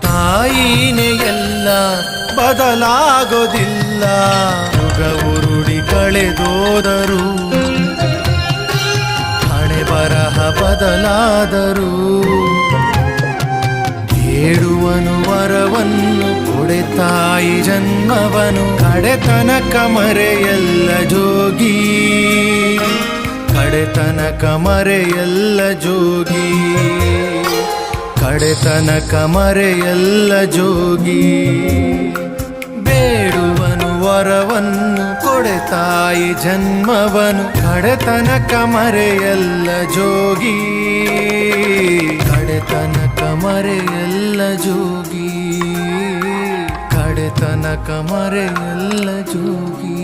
ತಾಯಿನೇ ಎಲ್ಲ ಬದಲಾಗೋದಿಲ್ಲ. ಯುಗ ಉರುಳಿ ಕಳೆದೋದರು, ಹಣೆ ಬರಹ ಬದಲಾದರು. ಬೇಡುವನು ವರವನ್ನು ಕೊಡೆ ತಾಯಿ ಜನ್ಮವನು. ಕಡೆತನಕ ಮರೆಯಲ್ಲ ಜೋಗಿ, ಕಡೆತನಕ ಮರೆಯಲ್ಲ ಜೋಗಿ, ಕಡೆತನಕ ಮರೆಯಲ್ಲ ಜೋಗಿ. ಬೇಡುವನು ವರವನ್ನು ಕೊಡೆ ತಾಯಿ ಜನ್ಮವನು. ಕಡೆತನಕ ಮರೆಯಲ್ಲ ಜೋಗಿ, ಕಡೆತನಕ ಮರೆಯಲ್ಲ ಜೋಗಿ, ಕಡೆತನಕ ಮರೆಯಲ್ಲ ಜೋಗಿ.